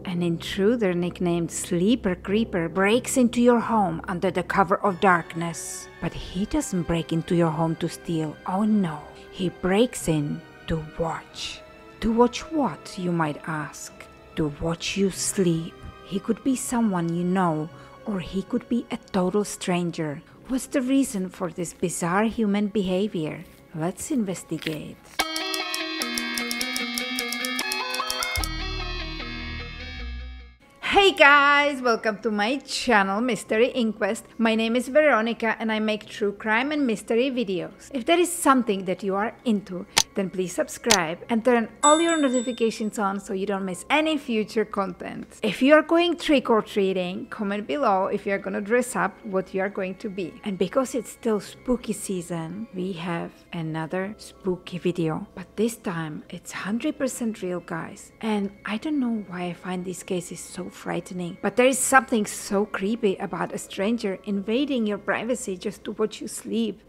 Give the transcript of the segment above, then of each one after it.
An intruder nicknamed Sleeper Creeper breaks into your home under the cover of darkness. But he doesn't break into your home to steal, oh no. He breaks in to watch. To watch what, you might ask? To watch you sleep. He could be someone you know, or he could be a total stranger. What's the reason for this bizarre human behavior? Let's investigate. Hey guys, welcome to my channel Mystery Inquest. My name is Veronica and I make true crime and mystery videos. If there is something that you are into, then please subscribe and turn all your notifications on so you don't miss any future content. If you are going trick-or-treating, comment below if you are gonna dress up what you are going to be. And because it's still spooky season, we have another spooky video. But this time it's 100% real, guys. And I don't know why I find these cases so frightening, but there is something so creepy about a stranger invading your privacy just to watch you sleep.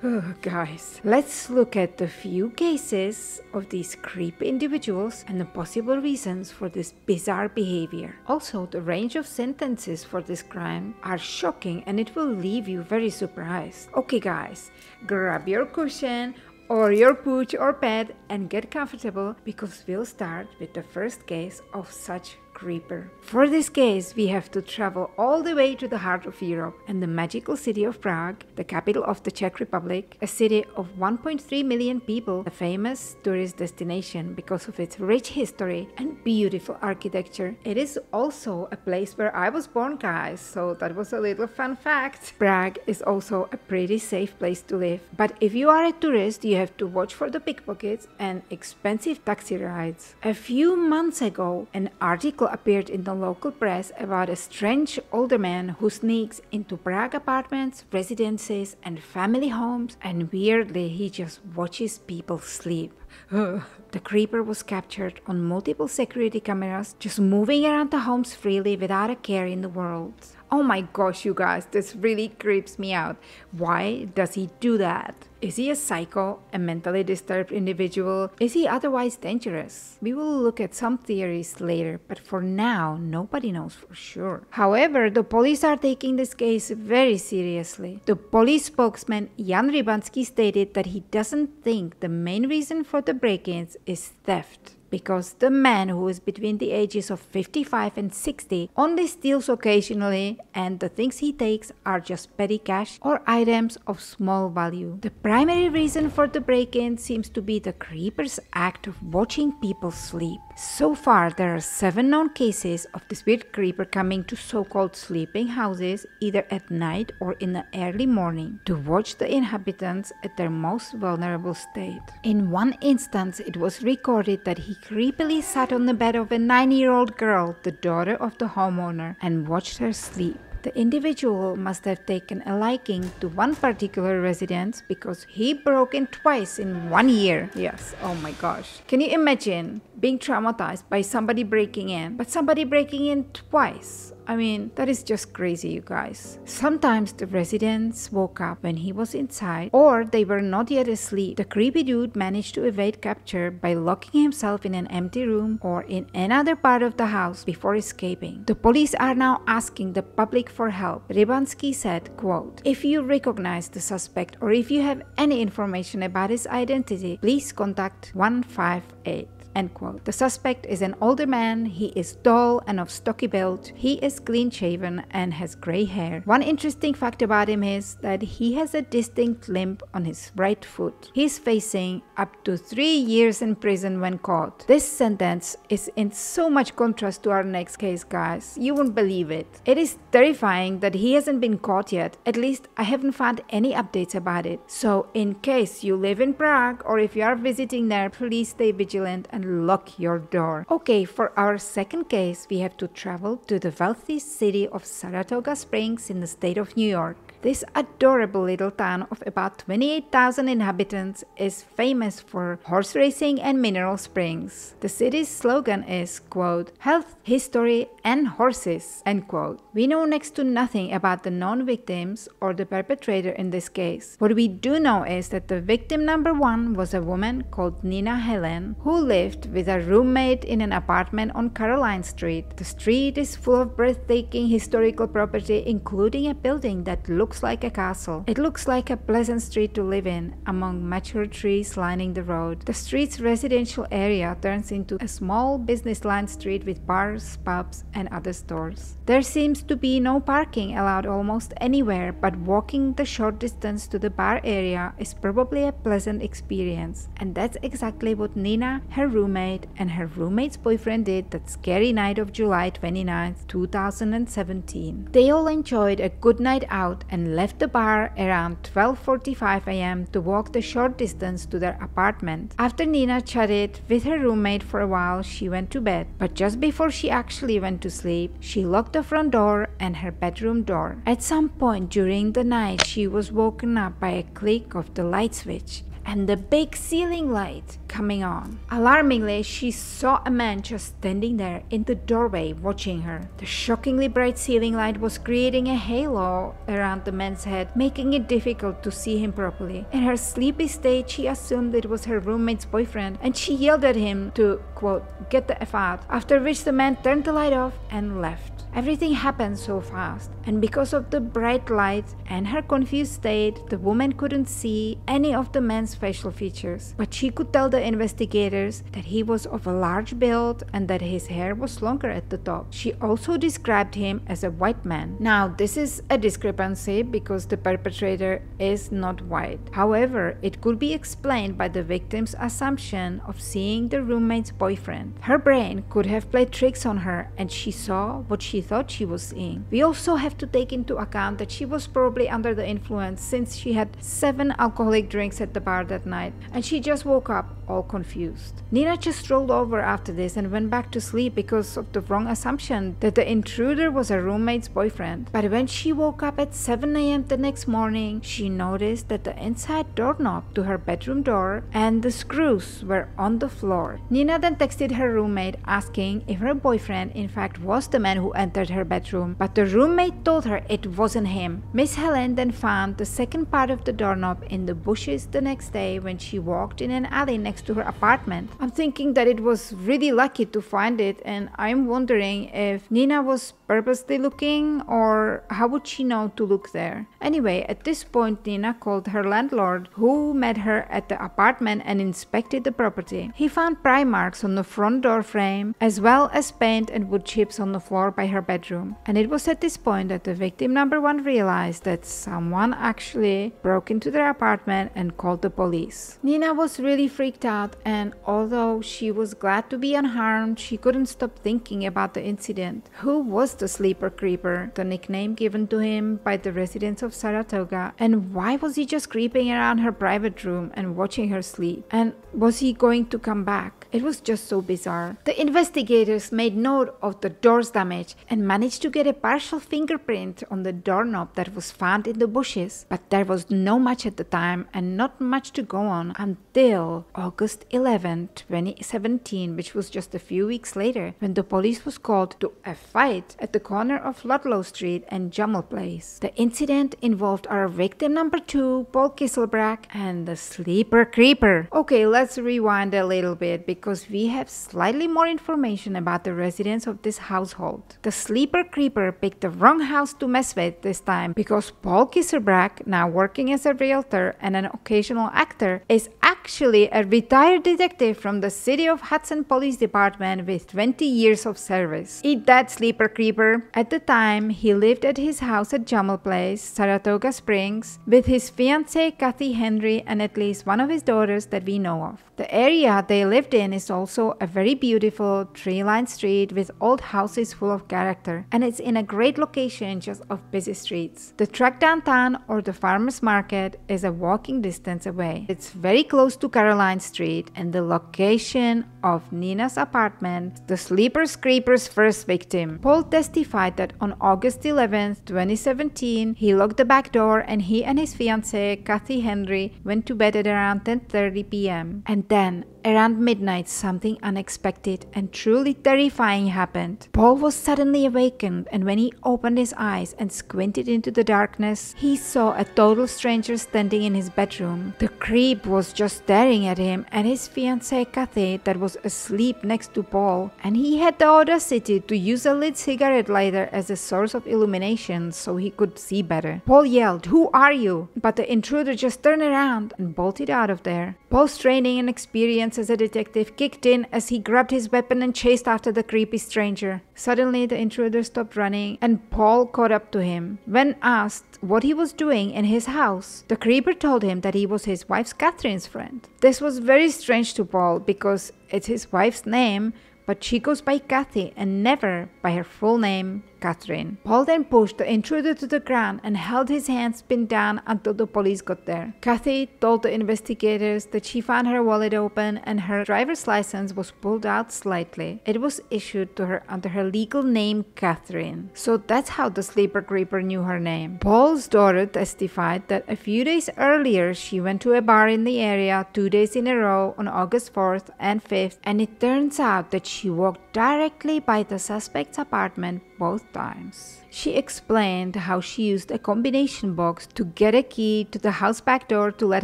Oh, guys, let's look at the few cases of these creepy individuals and the possible reasons for this bizarre behavior. Also, the range of sentences for this crime are shocking and it will leave you very surprised. Okay guys, grab your cushion or your pooch or pet and get comfortable because we'll start with the first case of such creeper. For this case, we have to travel all the way to the heart of Europe and the magical city of Prague, the capital of the Czech Republic, a city of 1.3 million people, a famous tourist destination because of its rich history and beautiful architecture. It is also a place where I was born, guys, so that was a little fun fact. Prague is also a pretty safe place to live, but if you are a tourist, you have to watch for the pickpockets and expensive taxi rides. A few months ago, an article appeared in the local press about a strange older man who sneaks into Prague apartments, residences and family homes, and weirdly he just watches people sleep. The creeper was captured on multiple security cameras, just moving around the homes freely without a care in the world. Oh my gosh, you guys, this really creeps me out. Why does he do that? Is he a psycho, a mentally disturbed individual? Is he otherwise dangerous? We will look at some theories later, but for now, nobody knows for sure. However, the police are taking this case very seriously. The police spokesman Jan Rybanský stated that he doesn't think the main reason for the break-ins is theft, because the man, who is between the ages of 55 and 60, only steals occasionally and the things he takes are just petty cash or items of small value. The primary reason for the break-in seems to be the creeper's act of watching people sleep. So far, there are 7 known cases of this weird creeper coming to so-called sleeping houses either at night or in the early morning to watch the inhabitants at their most vulnerable state. In one instance, it was recorded that he creepily sat on the bed of a 9-year-old girl, the daughter of the homeowner, and watched her sleep. The individual must have taken a liking to one particular residence because he broke in twice in 1 year. Yes, oh my gosh. Can you imagine being traumatized by somebody breaking in, but somebody breaking in twice? I mean, that is just crazy, you guys. Sometimes the residents woke up when he was inside, or they were not yet asleep. The creepy dude managed to evade capture by locking himself in an empty room or in another part of the house before escaping. The police are now asking the public for help. Rybanský said, quote, "If you recognize the suspect or if you have any information about his identity, please contact 158. End quote. The suspect is an older man, he is tall and of stocky build, he is clean-shaven and has grey hair. One interesting fact about him is that he has a distinct limp on his right foot. He is facing up to 3 years in prison when caught." This sentence is in so much contrast to our next case, guys. You won't believe it. It is terrifying that he hasn't been caught yet. At least I haven't found any updates about it. So in case you live in Prague or if you are visiting there, please stay vigilant and lock your door. Okay, for our second case, we have to travel to the wealthy city of Saratoga Springs in the state of New York. This adorable little town of about 28,000 inhabitants is famous for horse racing and mineral springs. The city's slogan is, quote, "Health, history, and horses," end quote. We know next to nothing about the known victims or the perpetrator in this case. What we do know is that the victim number 1 was a woman called Nina Helen, who lived with a roommate in an apartment on Caroline Street. The street is full of breathtaking historical property, including a building that looks like a castle. It looks like a pleasant street to live in, among mature trees lining the road. The street's residential area turns into a small business-lined street with bars, pubs, and other stores. There seems to be no parking allowed almost anywhere, but walking the short distance to the bar area is probably a pleasant experience. And that's exactly what Nina, her roommate, and her roommate's boyfriend did that scary night of July 29, 2017. They all enjoyed a good night out and left the bar around 12:45 a.m. to walk the short distance to their apartment. After Nina chatted with her roommate for a while, she went to bed. But just before she actually went to sleep, she locked the front door and her bedroom door. At some point during the night, she was woken up by a click of the light switch and the big ceiling light coming on. Alarmingly, she saw a man just standing there in the doorway watching her. The shockingly bright ceiling light was creating a halo around the man's head, making it difficult to see him properly. In her sleepy state, she assumed it was her roommate's boyfriend and she yelled at him to, quote, "Get the F out," after which the man turned the light off and left. Everything happened so fast, and because of the bright light and her confused state, the woman couldn't see any of the man's facial features. But she could tell the investigators that he was of a large build and that his hair was longer at the top. She also described him as a white man. Now, this is a discrepancy because the perpetrator is not white. However, it could be explained by the victim's assumption of seeing the roommate's boyfriend. Her brain could have played tricks on her and she saw what she thought she was seeing. We also have to take into account that she was probably under the influence since she had 7 alcoholic drinks at the bar that night and she just woke up all confused. Nina just rolled over after this and went back to sleep because of the wrong assumption that the intruder was her roommate's boyfriend. But when she woke up at 7 a.m. the next morning, she noticed that the inside doorknob to her bedroom door and the screws were on the floor. Nina then texted her roommate asking if her boyfriend in fact was the man who entered her bedroom, but the roommate told her it wasn't him. Miss Helen then found the second part of the doorknob in the bushes the next day when she walked in an alley next to her apartment. I'm thinking that it was really lucky to find it, and I'm wondering if Nina was purposely looking or how would she know to look there. Anyway, at this point Nina called her landlord, who met her at the apartment and inspected the property. He found pry marks on the front door frame as well as paint and wood chips on the floor by her bedroom. And it was at this point that the victim number 1 realized that someone actually broke into their apartment and called the police. Nina was really freaked out, and although she was glad to be unharmed, she couldn't stop thinking about the incident. Who was the sleeper creeper, the nickname given to him by the residents of Saratoga, and why was he just creeping around her private room and watching her sleep? And was he going to come back? It was just so bizarre. The investigators made note of the door's damage and managed to get a partial fingerprint on the doorknob that was found in the bushes, but there was no match at the time and not much to go on until August 11, 2017, which was just a few weeks later, when the police was called to a fight at the corner of Ludlow Street and Jummel Place. The incident involved our victim number 2, Paul Kisselbrack, and the sleeper creeper. Okay, let's rewind a little bit because we have slightly more information about the residents of this household. The sleeper creeper picked the wrong house to mess with this time because Paul Kisselbrack, now working as a realtor and an occasional actor, is actually a retired detective from the City of Hudson Police Department with 20 years of service. Eat that, sleeper creeper. At the time, he lived at his house at Jummel Place, Saratoga Springs, with his fiancée Kathy Henry and at least one of his daughters that we know of. The area they lived in is also a very beautiful tree-lined street with old houses full of character, and it's in a great location just off busy streets. The truck downtown or the farmer's market is a walking distance away. away. It's very close to Caroline Street and the location of Nina's apartment, the Sleepers Creeper's first victim. Paul testified that on August 11th, 2017, he locked the back door and he and his fiancée, Kathy Henry, went to bed at around 10:30 p.m. And then, around midnight, something unexpected and truly terrifying happened. Paul was suddenly awakened, and when he opened his eyes and squinted into the darkness, he saw a total stranger standing in his bedroom. The creep was just staring at him and his fiancée Kathy that was asleep next to Paul, and he had the audacity to use a lit cigarette lighter as a source of illumination so he could see better. Paul yelled, "Who are you?" But the intruder just turned around and bolted out of there. Paul's training and experience as a detective kicked in as he grabbed his weapon and chased after the creepy stranger. Suddenly, the intruder stopped running and Paul caught up to him. When asked what he was doing in his house, the creeper told him that he was his wife's Catherine's friend. This was very strange to Paul because it's his wife's name, but she goes by Kathy and never by her full name, Catherine. Paul then pushed the intruder to the ground and held his hands pinned down until the police got there. Kathy told the investigators that she found her wallet open and her driver's license was pulled out slightly. It was issued to her under her legal name, Catherine. So that's how the sleeper creeper knew her name. Paul's daughter testified that a few days earlier she went to a bar in the area 2 days in a row on August 4th and 5th, and it turns out that she walked directly by the suspect's apartment both times. She explained how she used a combination box to get a key to the house back door to let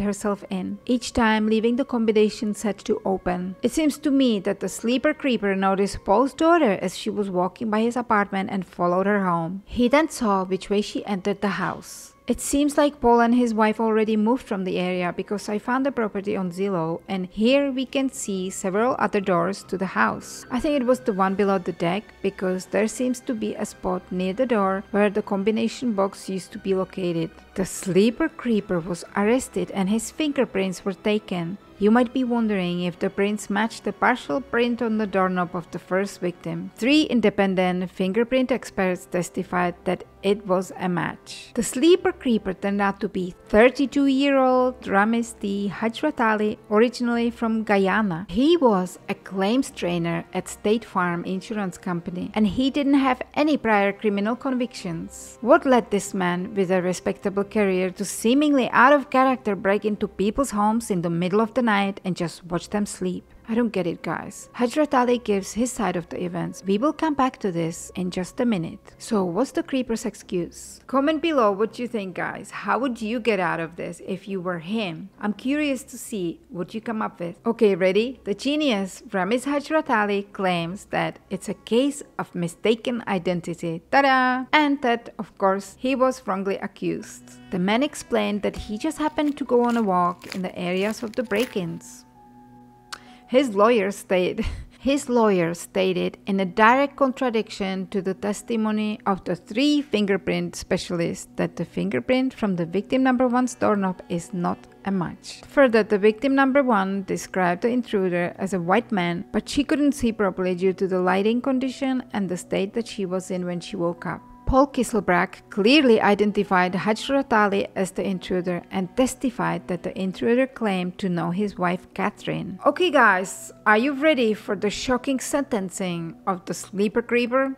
herself in, each time leaving the combination set to open. It seems to me that the sleeper creeper noticed Paul's daughter as she was walking by his apartment and followed her home. He then saw which way she entered the house. It seems like Paul and his wife already moved from the area because I found the property on Zillow, and here we can see several other doors to the house. I think it was the one below the deck because there seems to be a spot near the door where the combination box used to be located. The sleeper creeper was arrested and his fingerprints were taken. You might be wondering if the prints matched the partial print on the doorknob of the first victim. 3 independent fingerprint experts testified that it was a match. The sleeper creeper turned out to be 32-year-old Ramiz T. Hajratali, originally from Guyana. He was a claims trainer at State Farm Insurance Company, and he didn't have any prior criminal convictions. What led this man with a respectable career to seemingly out of character break into people's homes in the middle of the night and just watch them sleep? I don't get it, guys. Hajratali gives his side of the events. We will come back to this in just a minute. So what's the creeper's excuse? Comment below what you think, guys. How would you get out of this if you were him? I'm curious to see what you come up with. Okay, ready? The genius Ramiz Hajratali claims that it's a case of mistaken identity. Ta-da! And that, of course, he was wrongly accused. The man explained that he just happened to go on a walk in the areas of the break-ins. His lawyer stated in a direct contradiction to the testimony of the 3 fingerprint specialists that the fingerprint from the victim number 1's doorknob is not a match. Further, the victim number 1 described the intruder as a white man, but she couldn't see properly due to the lighting condition and the state that she was in when she woke up. Paul Kisselbrack clearly identified Hajratali as the intruder and testified that the intruder claimed to know his wife Catherine. Okay guys, are you ready for the shocking sentencing of the sleeper creeper?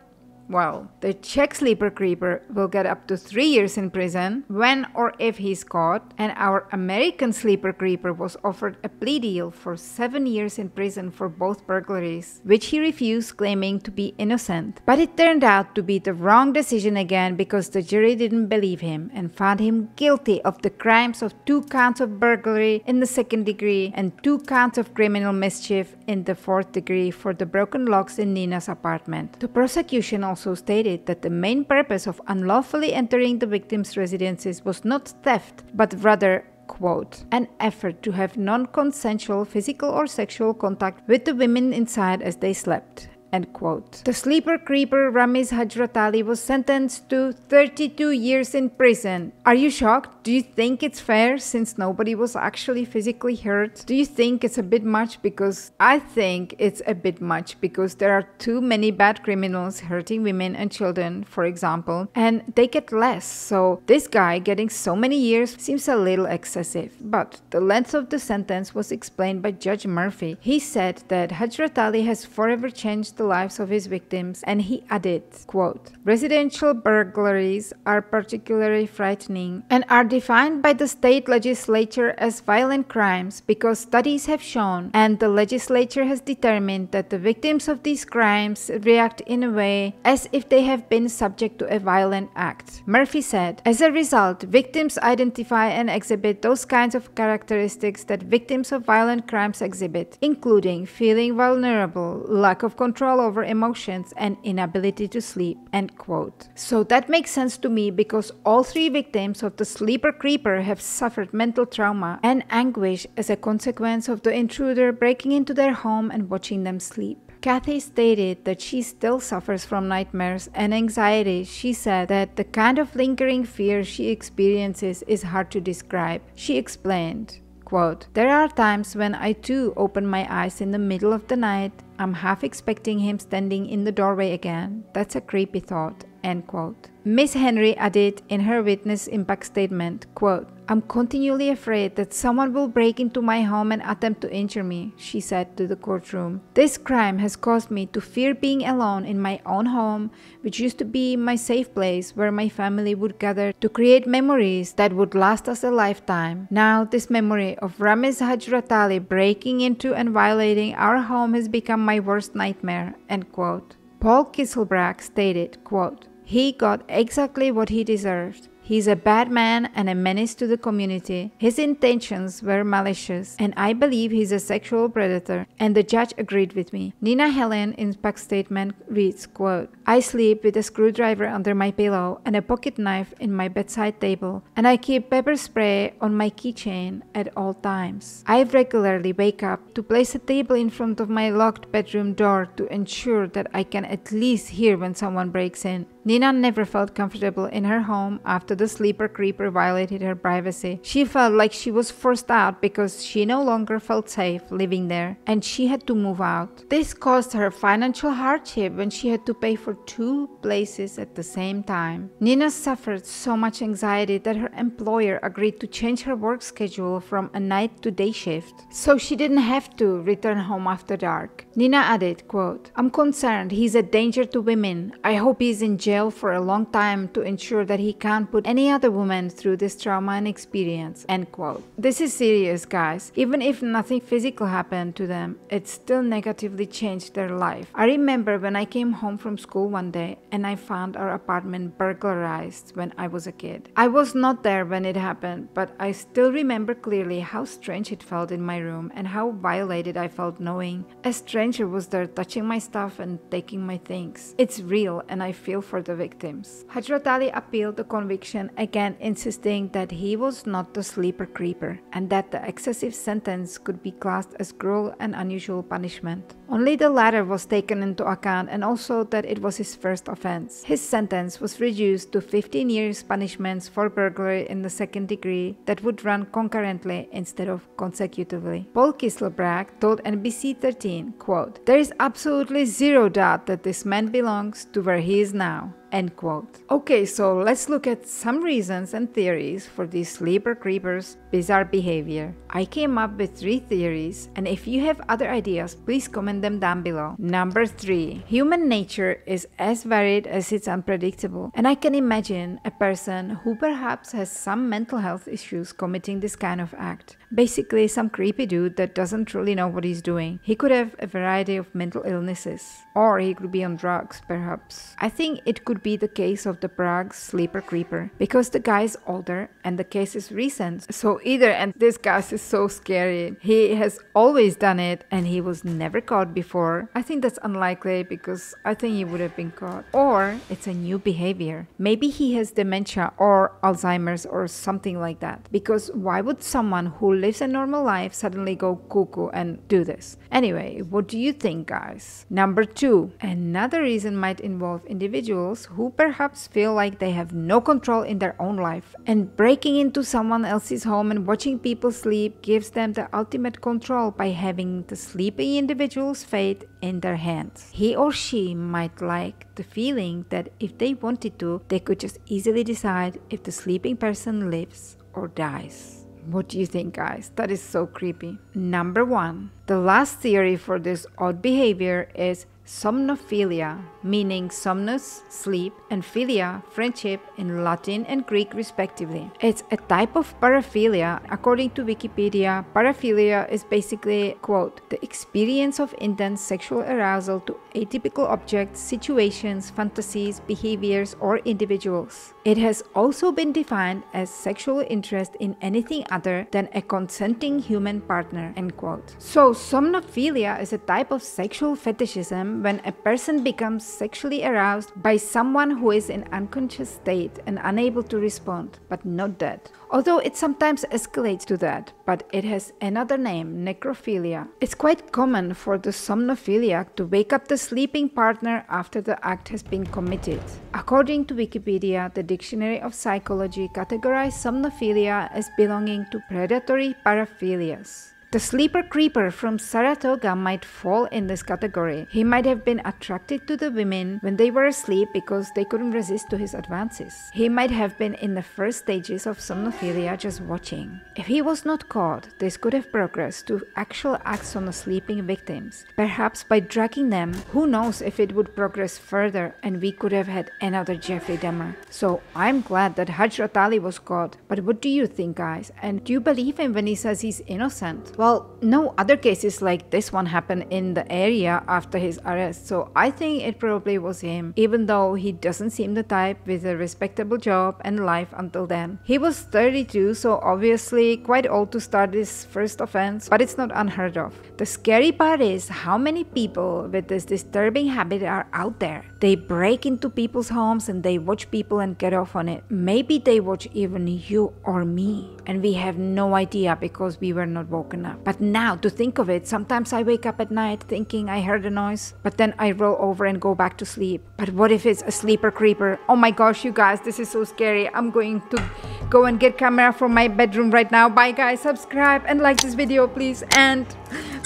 Well, the Czech sleeper creeper will get up to 3 years in prison when or if he's caught, and our American sleeper creeper was offered a plea deal for 7 years in prison for both burglaries, which he refused, claiming to be innocent. But it turned out to be the wrong decision again because the jury didn't believe him and found him guilty of the crimes of 2 counts of burglary in the 2nd degree and 2 counts of criminal mischief in the 4th degree for the broken locks in Nina's apartment. The prosecution also stated that the main purpose of unlawfully entering the victims' residences was not theft, but rather, quote, an effort to have non-consensual physical or sexual contact with the women inside as they slept, end quote. The sleeper creeper Ramiz Hajratali was sentenced to 32 years in prison. Are you shocked? Do you think it's fair since nobody was actually physically hurt? Do you think it's a bit much? Because I think it's a bit much because there are too many bad criminals hurting women and children, for example, and they get less. So this guy getting so many years seems a little excessive. But the length of the sentence was explained by Judge Murphy. He said that Hajrat Ali has forever changed the lives of his victims, and he added, quote, "Residential burglaries are particularly frightening and are defined by the state legislature as violent crimes because studies have shown and the legislature has determined that the victims of these crimes react in a way as if they have been subject to a violent act." Murphy said, "As a result, victims identify and exhibit those kinds of characteristics that victims of violent crimes exhibit, including feeling vulnerable, lack of control over emotions, and inability to sleep." End quote. So that makes sense to me because all three victims of the sleeper creeper have suffered mental trauma and anguish as a consequence of the intruder breaking into their home and watching them sleep. Kathy stated that she still suffers from nightmares and anxiety. She said that the kind of lingering fear she experiences is hard to describe. She explained, quote, "There are times when I too open my eyes in the middle of the night. I'm half expecting him standing in the doorway again. That's a creepy thought." End quote. Miss Henry added in her witness impact statement, quote, "I'm continually afraid that someone will break into my home and attempt to injure me," she said to the courtroom. "This crime has caused me to fear being alone in my own home, which used to be my safe place where my family would gather to create memories that would last us a lifetime. Now this memory of Ramiz Hajrat Ali breaking into and violating our home has become my worst nightmare." End quote. Paul Kisselbrach stated, quote, "He got exactly what he deserved. He's a bad man and a menace to the community. His intentions were malicious, and I believe he's a sexual predator." And the judge agreed with me. Nina Helen impact statement reads, quote, "I sleep with a screwdriver under my pillow and a pocket knife in my bedside table, and I keep pepper spray on my keychain at all times. I regularly wake up to place a table in front of my locked bedroom door to ensure that I can at least hear when someone breaks in." Nina never felt comfortable in her home after the sleeper creeper violated her privacy. She felt like she was forced out because she no longer felt safe living there, and she had to move out. This caused her financial hardship when she had to pay for 2 places at the same time. Nina suffered so much anxiety that her employer agreed to change her work schedule from a night to day shift, so she didn't have to return home after dark. Nina added, quote, "I'm concerned he's a danger to women. I hope he's in jail for a long time to ensure that he can't put any other woman through this trauma and experience." End quote. This is serious, guys. Even if nothing physical happened to them, it still negatively changed their life. I remember when I came home from school one day and I found our apartment burglarized when I was a kid. I was not there when it happened, but I still remember clearly how strange it felt in my room and how violated I felt knowing a stranger was there touching my stuff and taking my things. It's real, and I feel for the victims. Hajrat Ali appealed the conviction, again insisting that he was not the sleeper creeper and that the excessive sentence could be classed as cruel and unusual punishment. Only the latter was taken into account, and also that it was his first offense. His sentence was reduced to 15 years punishments for burglary in the second degree that would run concurrently instead of consecutively. Paul Kisselbrach told NBC 13, quote, "There is absolutely zero doubt that this man belongs to where he is now." End quote. Okay, so let's look at some reasons and theories for these sleeper creepers' bizarre behavior. I came up with 3 theories, and if you have other ideas, please comment them down below. Number 3. Human nature is as varied as it's unpredictable, and I can imagine a person who perhaps has some mental health issues committing this kind of act. Basically, some creepy dude that doesn't really know what he's doing. He could have a variety of mental illnesses, or he could be on drugs, perhaps. I think it could be the case of the Prague sleeper creeper, because the guy is older and the case is recent. So either, and this guy is so scary, he has always done it and he was never caught before. I think that's unlikely because I think he would have been caught. Or it's a new behavior. Maybe he has dementia or Alzheimer's or something like that. Because why would someone who lives a normal life suddenly go cuckoo and do this? Anyway, what do you think, guys? Number 2. Another reason might involve individuals who perhaps feel like they have no control in their own life, and breaking into someone else's home and watching people sleep gives them the ultimate control by having the sleeping individual's fate in their hands. He or she might like the feeling that if they wanted to, they could just easily decide if the sleeping person lives or dies. What do you think, guys? That is so creepy. Number 1. The last theory for this odd behavior is somnophilia, meaning somnus, sleep, and philia, friendship, in Latin and Greek respectively. It's a type of paraphilia. According to Wikipedia, paraphilia is basically, quote, the experience of intense sexual arousal to atypical objects, situations, fantasies, behaviors, or individuals. It has also been defined as sexual interest in anything other than a consenting human partner, end quote. So somnophilia is a type of sexual fetishism when a person becomes sexually aroused by someone who is in unconscious state and unable to respond, but not dead. Although it sometimes escalates to that, but it has another name, necrophilia. It's quite common for the somnophiliac to wake up the sleeping partner after the act has been committed. According to Wikipedia, the Dictionary of Psychology categorized somnophilia as belonging to predatory paraphilias. The sleeper creeper from Saratoga might fall in this category. He might have been attracted to the women when they were asleep because they couldn't resist to his advances. He might have been in the first stages of somnophilia just watching. If he was not caught, this could have progressed to actual acts on the sleeping victims. Perhaps by dragging them, who knows if it would progress further and we could have had another Jeffrey Dahmer. So I'm glad that Hajrat Ali was caught. But what do you think, guys? And do you believe him when he says he's innocent? Well, no other cases like this one happened in the area after his arrest, so I think it probably was him, even though he doesn't seem the type with a respectable job and life until then. He was 32, so obviously quite old to start this first offense, but it's not unheard of. The scary part is how many people with this disturbing habit are out there. They break into people's homes and they watch people and get off on it. Maybe they watch even you or me, and we have no idea because we were not woken up. But now, to think of it, sometimes I wake up at night thinking I heard a noise, but then I roll over and go back to sleep. But what if it's a sleeper creeper? Oh my gosh, you guys, this is so scary. I'm going to go and get camera from my bedroom right now. Bye guys, subscribe and like this video please, and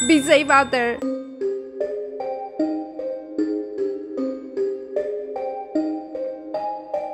be safe out there.